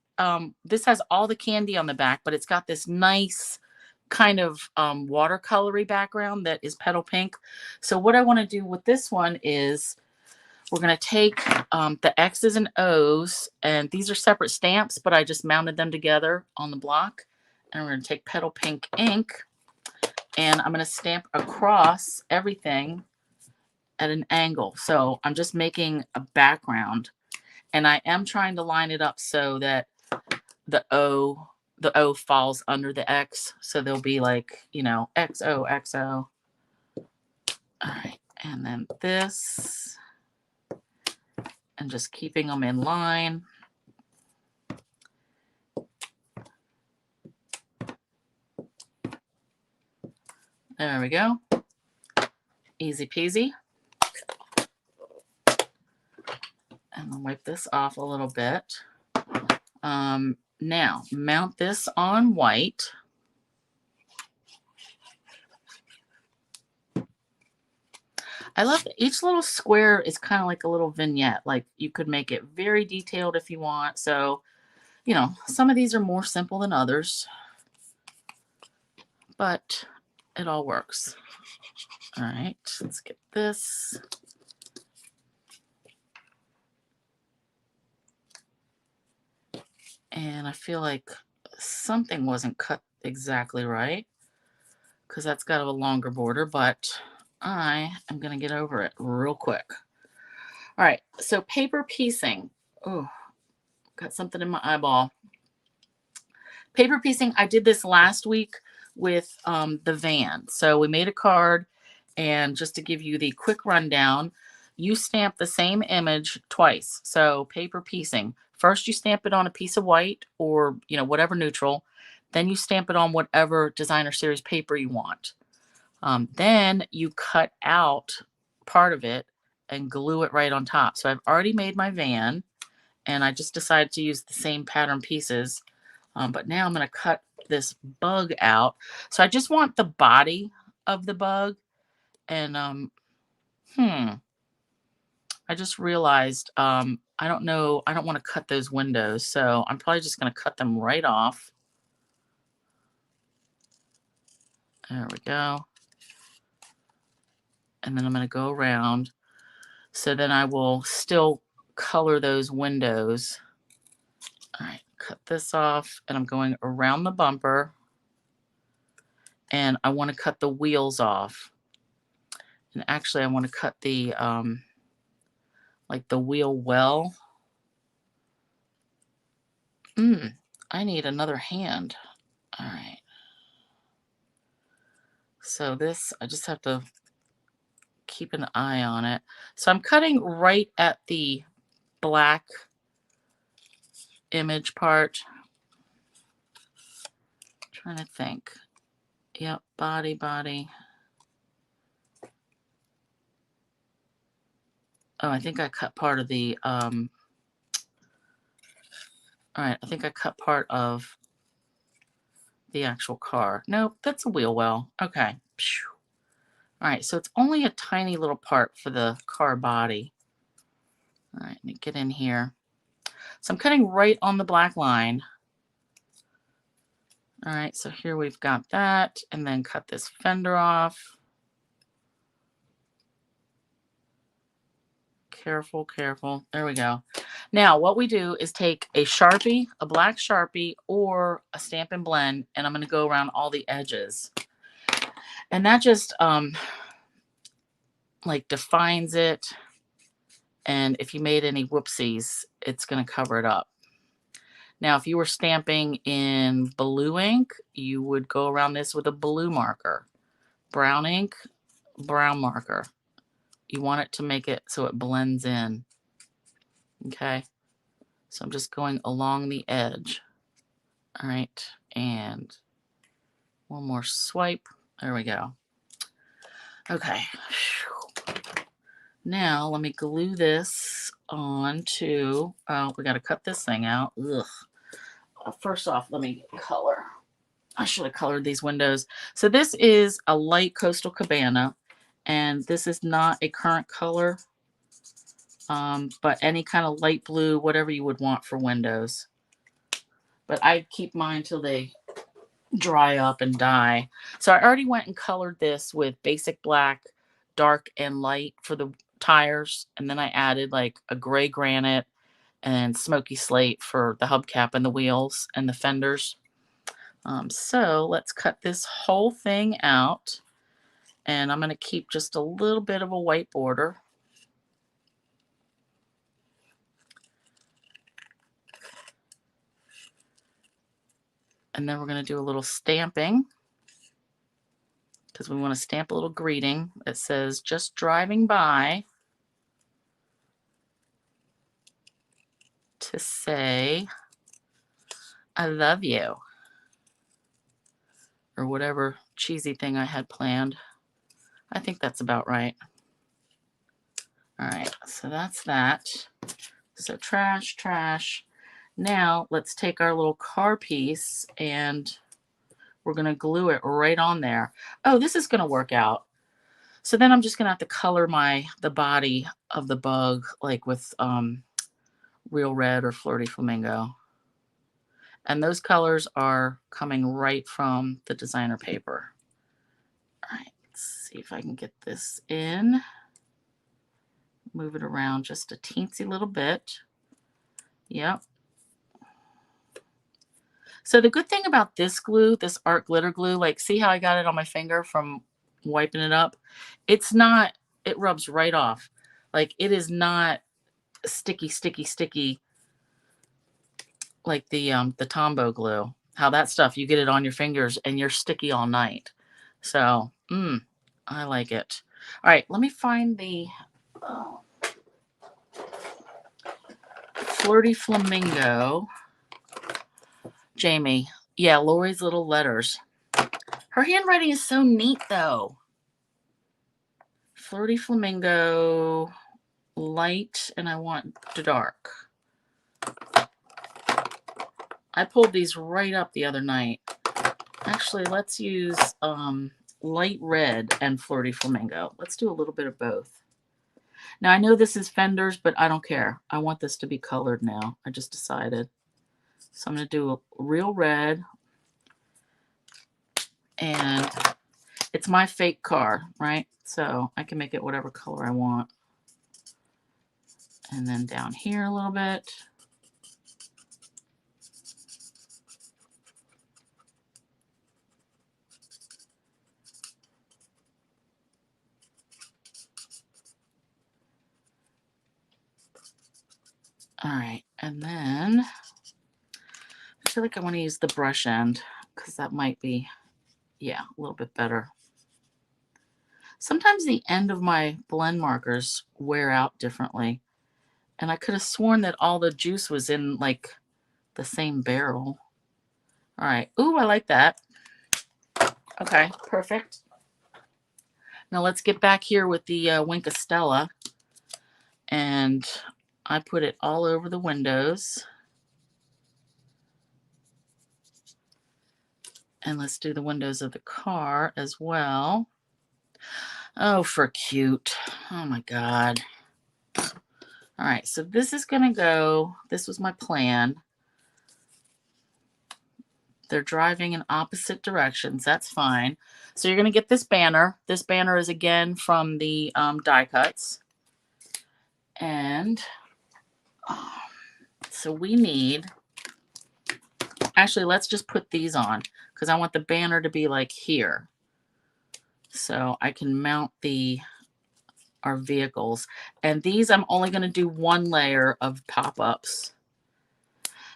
This has all the candy on the back, but it's got this nice kind of watercolory background that is petal pink. So what I want to do with this one is we're going to take the X's and O's, and these are separate stamps, but I just mounted them together on the block. And we're going to take petal pink ink, and I'm going to stamp across everything at an angle. So I'm just making a background, and I am trying to line it up so that the O falls under the X. So there'll be like, you know, XO, XO. All right. And then this, and just keeping them in line. There we go. Easy peasy. And I'll wipe this off a little bit. Now, mount this on white. I love that each little square is kind of like a little vignette. Like you could make it very detailed if you want. So, you know, some of these are more simple than others, but it all works. All right, let's get this. And I feel like something wasn't cut exactly right, because that's got a longer border, but I am going to get over it real quick. All right, so paper piecing. Oh, got something in my eyeball. Paper piecing, I did this last week with the van. So we made a card, and just to give you the quick rundown, you stamp the same image twice. So paper piecing. First, you stamp it on a piece of white or, you know, whatever neutral. Then you stamp it on whatever designer series paper you want. Then you cut out part of it and glue it right on top. So I've already made my van, and I just decided to use the same pattern pieces. But now I'm going to cut this bug out. So I just want the body of the bug. And I just realized I don't know. I don't want to cut those windows. So I'm probably just going to cut them right off. There we go. And then I'm going to go around. So then I will still color those windows. All right, cut this off, and I'm going around the bumper, and I want to cut the wheels off. And actually I want to cut the like the wheel well. I need another hand. All right. So this, I just have to keep an eye on it. So I'm cutting right at the black image part. Trying to think. Yep, body, body. Oh, I think I cut part of the, all right, I think I cut part of the actual car. Nope, that's a wheel well. Okay. All right, so it's only a tiny little part for the car body. All right, let me get in here. So I'm cutting right on the black line. All right, so here we've got that, and then cut this fender off. Careful, careful. There we go. Now, what we do is take a Sharpie, a black Sharpie, or a Stampin' Blend, and I'm going to go around all the edges. And that just, like, defines it. And if you made any whoopsies, it's going to cover it up. Now, if you were stamping in blue ink, you would go around this with a blue marker. Brown ink, brown marker. You want it to make it so it blends in. Okay? So I'm just going along the edge. All right, and one more swipe. There we go. Okay. Now let me glue this onto, oh, we got to cut this thing out. Ugh. First off, let me color. I should have colored these windows. So this is a light Coastal Cabana, and this is not a current color, but any kind of light blue, whatever you would want for windows. But I keep mine till they dry up and die. So I already went and colored this with basic black, dark, and light for the tires. And then I added like a gray granite and smoky slate for the hubcap and the wheels and the fenders. So let's cut this whole thing out. And I'm going to keep just a little bit of a white border. And then we're going to do a little stamping, because we want to stamp a little greeting that says, just driving by to say, I love you. Or whatever cheesy thing I had planned. I think that's about right. All right, so that's that. So trash, trash. Now let's take our little car piece and we're going to glue it right on there. Oh, this is going to work out. So then I'm just going to have to color the body of the bug, like with Real Red or Flirty Flamingo. And those colors are coming right from the designer paper. All right, let's see if I can get this in. Move it around just a teensy little bit. Yep. So the good thing about this glue, this art glitter glue, like see how I got it on my finger from wiping it up? It's not, it rubs right off. Like it is not sticky, sticky, sticky like the Tombow glue. How that stuff, you get it on your fingers and you're sticky all night. So, I like it. All right, let me find the Flirty Flamingo. Jamie. Yeah, Lori's little letters. Her handwriting is so neat, though. Flirty Flamingo, light, and I want dark. I pulled these right up the other night. Actually, let's use light red and Flirty Flamingo. Let's do a little bit of both. Now, I know this is fenders, but I don't care. I want this to be colored now. I just decided. So I'm going to do a real red. And it's my fake car, right? So I can make it whatever color I want. And then down here a little bit. All right, and then I feel like I want to use the brush end because that might be, yeah, a little bit better. Sometimes the end of my blend markers wear out differently. And I could have sworn that all the juice was in like the same barrel. All right. Ooh, I like that. Okay, perfect. Now let's get back here with the Wink of Stella. And I put it all over the windows. And let's do the windows of the car as well. Oh, for cute. Oh my God. All right, so this is gonna go, this was my plan. They're driving in opposite directions, that's fine. So you're gonna get this banner. This banner is again from the die cuts. And so we need, actually let's just put these on because I want the banner to be like here. So I can mount our vehicles. And these I'm only gonna do one layer of pop-ups.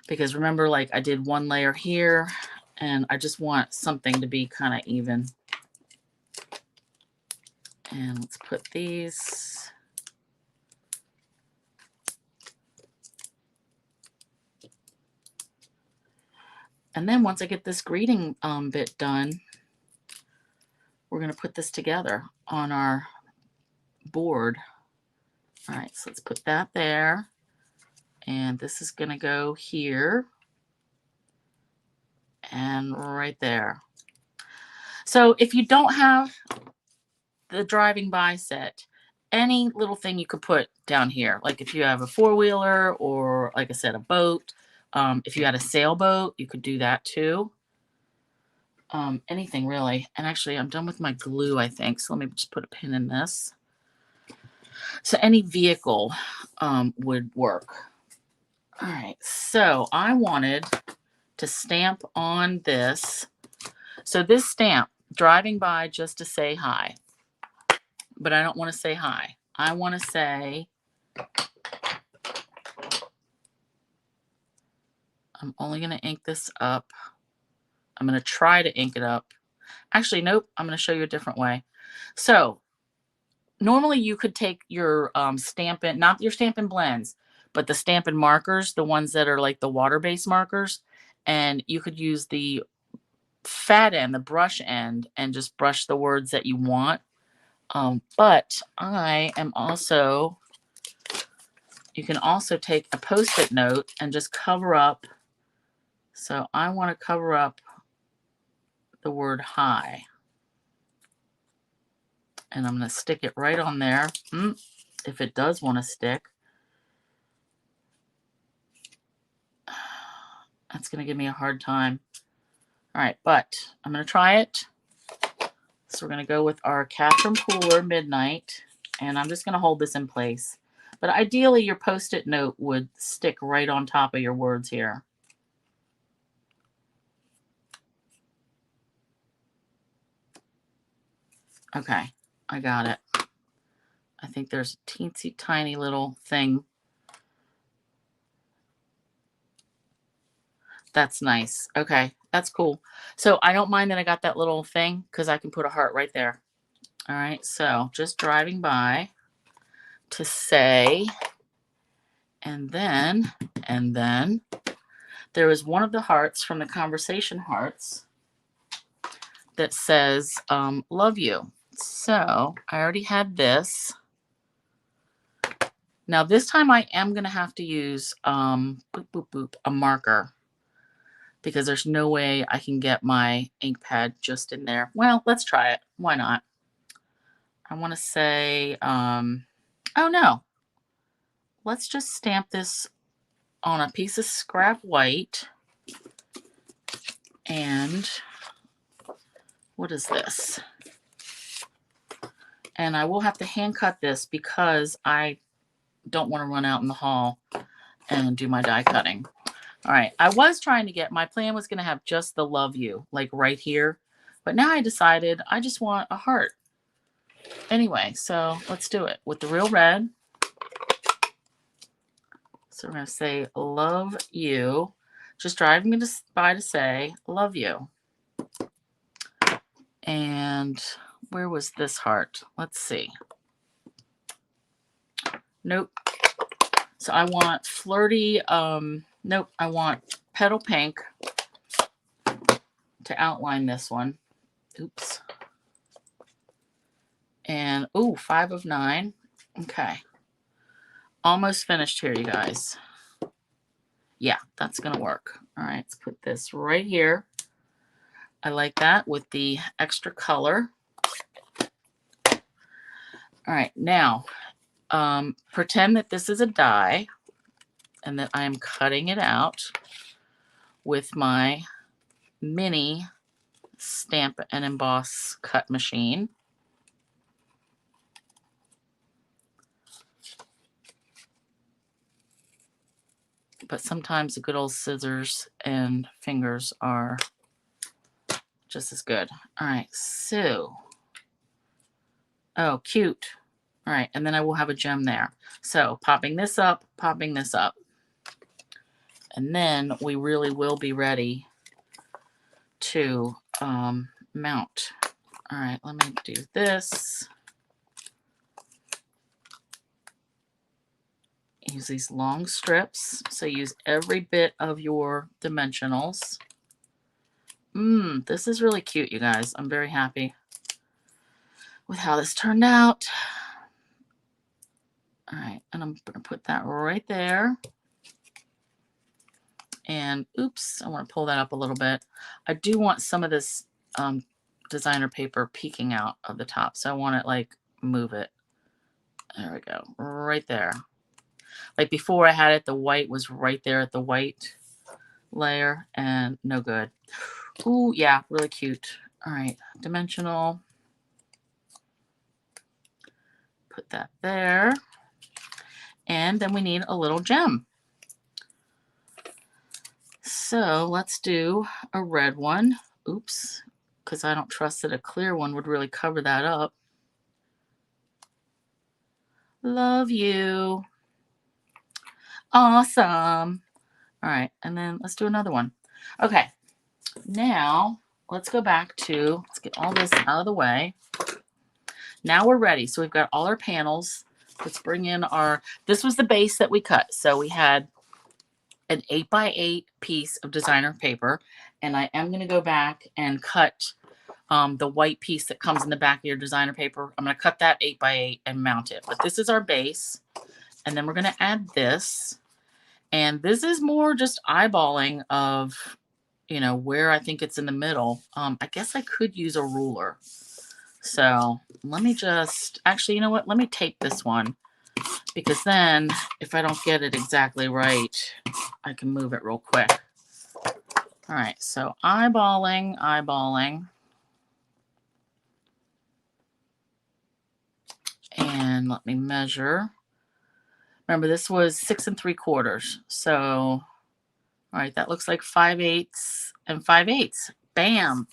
Because remember, like I did one layer here and I just want something to be kind of even. And let's put these. And then once I get this greeting bit done, we're going to put this together on our board. All right, so let's put that there. And this is going to go here and right there. So if you don't have the driving by set, any little thing you could put down here, like if you have a four-wheeler or like I said, a boat, if you had a sailboat, you could do that too. Anything really. And actually I'm done with my glue, I think. So let me just put a pin in this. So any vehicle would work. All right, so I wanted to stamp on this. So this stamp, driving by just to say hi. But I don't want to say hi. I want to say, I'm only going to ink this up. I'm going to try to ink it up. Actually, nope, I'm going to show you a different way. So normally you could take your Stampin', not your Stampin' blends, but the Stampin' markers, the ones that are like the water-based markers, and you could use the fat end, the brush end, and just brush the words that you want. But I am also, you can also take a Post-it note and just cover up. So I want to cover up the word hi. And I'm going to stick it right on there. If it does want to stick. That's going to give me a hard time. All right, but I'm going to try it. So we're going to go with our Catherine Pooler Midnight. And I'm just going to hold this in place. But ideally, your Post-it note would stick right on top of your words here. Okay, I got it. I think there's a teensy tiny little thing. That's nice. Okay, that's cool. So I don't mind that I got that little thing because I can put a heart right there. All right, so just driving by to say, and then there is one of the hearts from the conversation hearts that says, love you. So I already had this. Now this time I am going to have to use boop, boop, boop, a marker because there's no way I can get my ink pad just in there. Well, let's try it. Why not? I want to say, oh no, let's just stamp this on a piece of scrap white. And what is this? And I will have to hand cut this because I don't want to run out in the hall and do my die cutting. All right, I was trying to get, my plan was going to have just the love you, like right here. But now I decided I just want a heart. Anyway, so let's do it with the real red. So we're going to say love you. Just driving me by to say love you. And Where was this heart? Let's see. Nope. So I want flirty, nope, I want petal pink to outline this one. Oops. And, ooh, 5 of 9. Okay. Almost finished here, you guys. Yeah, that's going to work. All right, let's put this right here. I like that with the extra color. All right, now, pretend that this is a die and that I'm cutting it out with my mini stamp and emboss cut machine. But sometimes the good old scissors and fingers are just as good. All right, so, oh, cute. All right, and then I will have a gem there. So popping this up, and then we really will be ready to mount. All right, let me do this. Use these long strips. So use every bit of your dimensionals. This is really cute, you guys. I'm very happy with how this turned out. All right, and I'm going to put that right there. And oops, I want to pull that up a little bit. I do want some of this designer paper peeking out of the top. So I want to like move it. There we go, right there. Like before I had it, the white was right there at the white layer and no good. Ooh, yeah, really cute. All right, dimensional. Put that there. And then we need a little gem. So let's do a red one. Oops, because I don't trust that a clear one would really cover that up. Love you. Awesome. All right, and then let's do another one. Okay, now let's go back to, let's get all this out of the way. Now we're ready. So we've got all our panels. Let's bring in our, this was the base that we cut. So we had an 8x8 piece of designer paper, and I am going to go back and cut the white piece that comes in the back of your designer paper. I'm going to cut that 8x8 and mount it. But this is our base, and then we're going to add this. And this is more just eyeballing of, you know, where I think it's in the middle. I guess I could use a ruler. So let me just, actually, you know what? Let me tape this one, because then if I don't get it exactly right, I can move it real quick. All right, so eyeballing. And let me measure. Remember, this was 6 3/4. So, all right, that looks like 5/8 and 5/8. Bam.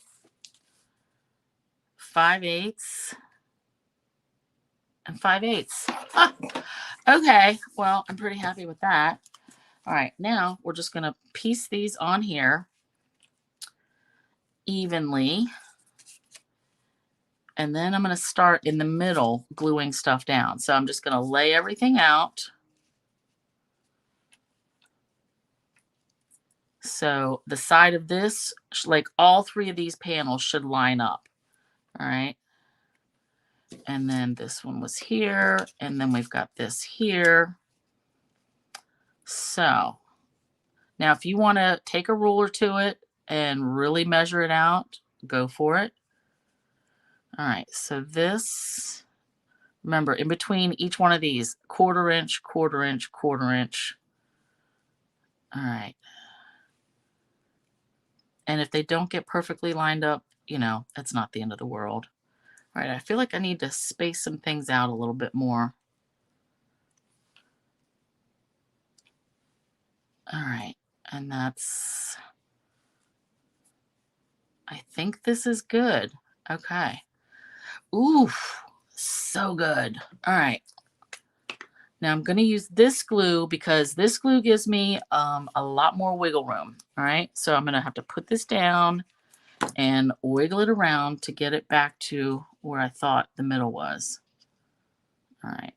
5/8 and 5/8. Ah, okay, well, I'm pretty happy with that. All right, now we're just going to piece these on here evenly. And then I'm going to start in the middle gluing stuff down. So I'm just going to lay everything out. So the side of this, like all 3 of these panels should line up. All right. And then this one was here. And then we've got this here. So now if you want to take a ruler to it and really measure it out, go for it. All right. So this, remember, in between each one of these, 1/4 inch, 1/4 inch, 1/4 inch. All right. And if they don't get perfectly lined up, you know, that's not the end of the world. All right, I feel like I need to space some things out a little bit more. All right, and that's, I think this is good. Okay. Ooh, so good. All right. Now I'm going to use this glue because this glue gives me a lot more wiggle room. All right, so I'm going to have to put this down and wiggle it around to get it back to where I thought the middle was. All right,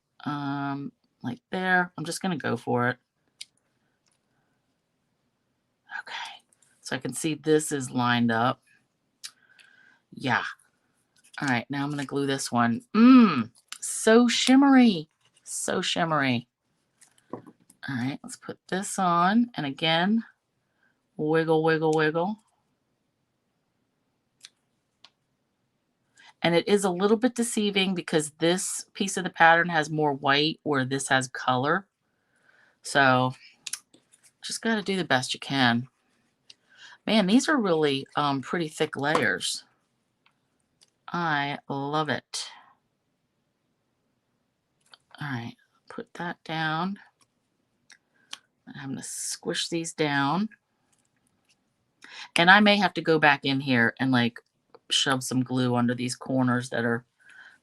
like there. I'm just going to go for it. Okay, so I can see this is lined up. Yeah. All right, now I'm going to glue this one. So shimmery. So shimmery. All right, let's put this on. And again, wiggle, wiggle, wiggle. And it is a little bit deceiving because this piece of the pattern has more white where this has color. So just got to do the best you can. Man, these are really pretty thick layers. I love it. All right, put that down. I'm going to squish these down. And I may have to go back in here and like shove some glue under these corners that are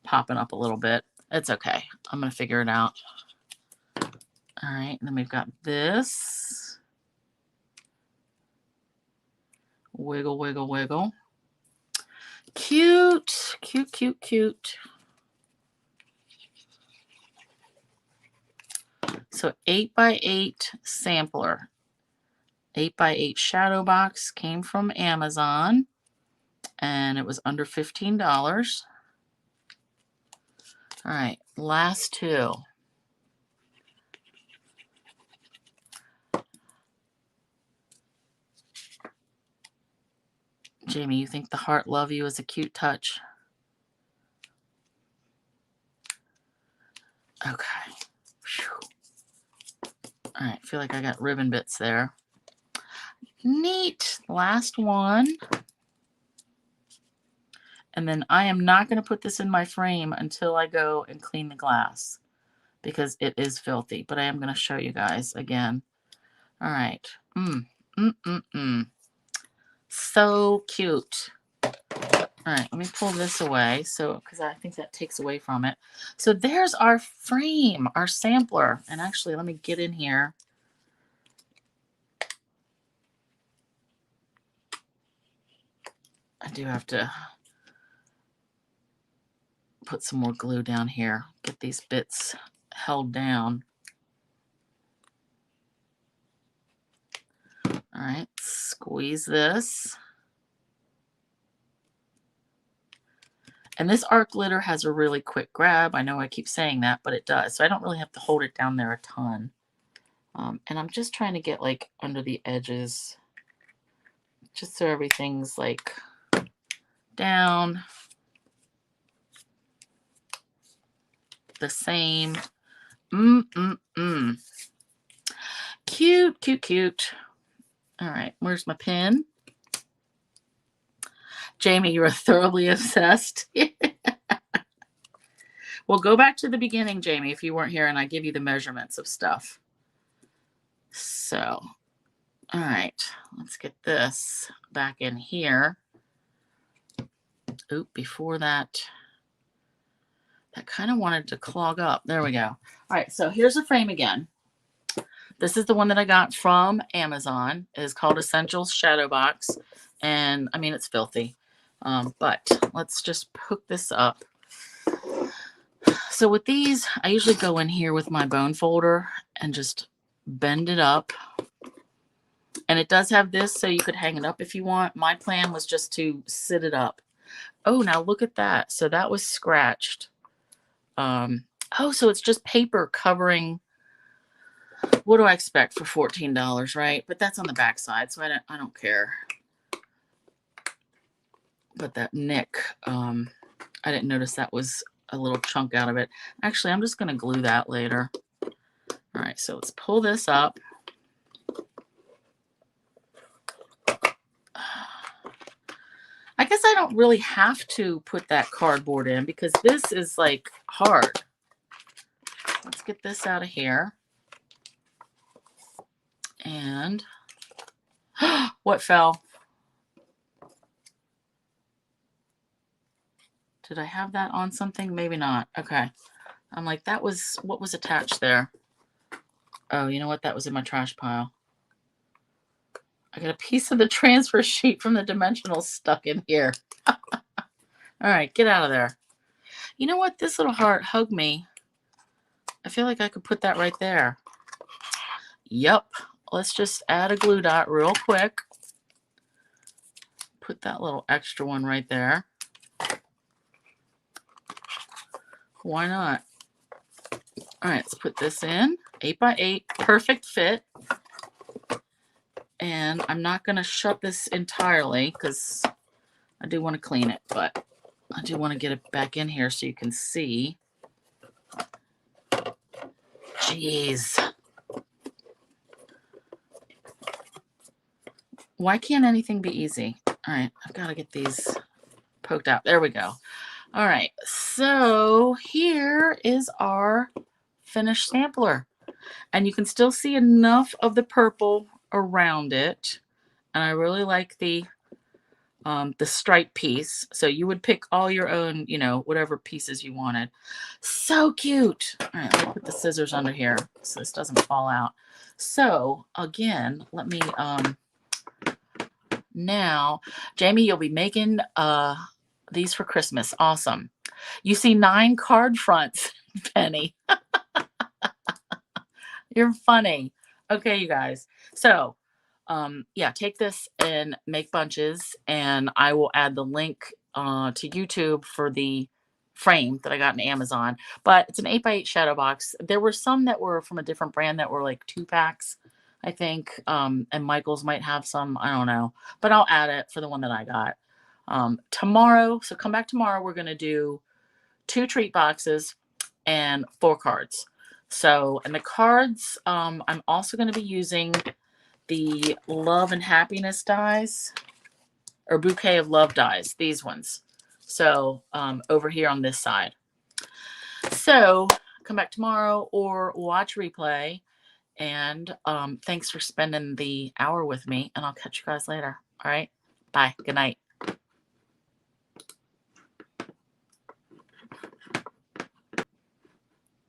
popping up a little bit. It's okay. I'm going to figure it out. All right, and then we've got this. Wiggle, wiggle, wiggle. Cute, cute, cute, cute. So 8x8 sampler. 8x8 shadow box came from Amazon and it was under $15. All right, last two. Jamie, you think the heart love you is a cute touch? Okay. Whew. All right, I feel like I got ribbon bits there. Neat. Last one. And then I am not going to put this in my frame until I go and clean the glass because it is filthy. But I am going to show you guys again. All right. So cute. All right, let me pull this away because I think that takes away from it. So there's our frame, our sampler. And actually, let me get in here. I do have to put some more glue down here. Get these bits held down. All right, squeeze this. And this art glitter has a really quick grab. I know I keep saying that, but it does. So I don't really have to hold it down there a ton. And I'm just trying to get like under the edges, just so everything's like down the same. Cute, cute, cute. All right, where's my pen? Jamie, you are thoroughly obsessed. Well, go back to the beginning, Jamie, if you weren't here, and I give you the measurements of stuff. So, all right, let's get this back in here. Oop, before that, that kind of wanted to clog up. There we go. All right, so here's the frame again. This is the one that I got from Amazon. It is called Essentials Shadow Box. And I mean, it's filthy. But let's just hook this up. So with these, I usually go in here with my bone folder and just bend it up. And it does have this, so you could hang it up if you want. My plan was just to sit it up. Oh, now look at that. So that was scratched. Oh, so it's just paper covering. What do I expect for $14, right? But that's on the back side, so I don't care. But that nick, I didn't notice that was a little chunk out of it. Actually, I'm just going to glue that later. All right, so let's pull this up. I guess I don't really have to put that cardboard in because this is like hard. Let's get this out of here. And what fell? Did I have that on something? Maybe not. Okay. I'm like, that was what was attached there. Oh, you know what? That was in my trash pile. I got a piece of the transfer sheet from the dimensional stuck in here. All right, get out of there. You know what? This little heart, hug me. I feel like I could put that right there. Yep. Let's just add a glue dot real quick. Put that little extra one right there. Why not? All right, let's put this in. 8x8, perfect fit. And I'm not going to shut this entirely because I do want to clean it, but I do want to get it back in here so you can see. Jeez. Why can't anything be easy? All right, I've got to get these poked out. There we go. All right, so here is our finished sampler. And you can still see enough of the purple around it. And I really like the stripe piece. So you would pick all your own, you know, whatever pieces you wanted. So cute. All right, let me put the scissors under here so this doesn't fall out. So again, let me now, Jamie, you'll be making these for Christmas. Awesome. You see 9 card fronts, Penny. You're funny. Okay, you guys. So yeah, take this and make bunches, and I will add the link to YouTube for the frame that I got in Amazon. But it's an 8x8 shadow box. There were some that were from a different brand that were like 2-packs, I think. And Michael's might have some. I don't know. But I'll add it for the one that I got. Tomorrow, so come back tomorrow, we're going to do 2 treat boxes and 4 cards. So, and the cards, I'm also going to be using the Love and Happiness dies, or Bouquet of Love dies, these ones. So over here on this side. So come back tomorrow or watch replay. And thanks for spending the hour with me, and I'll catch you guys later. All right. Bye. Good night.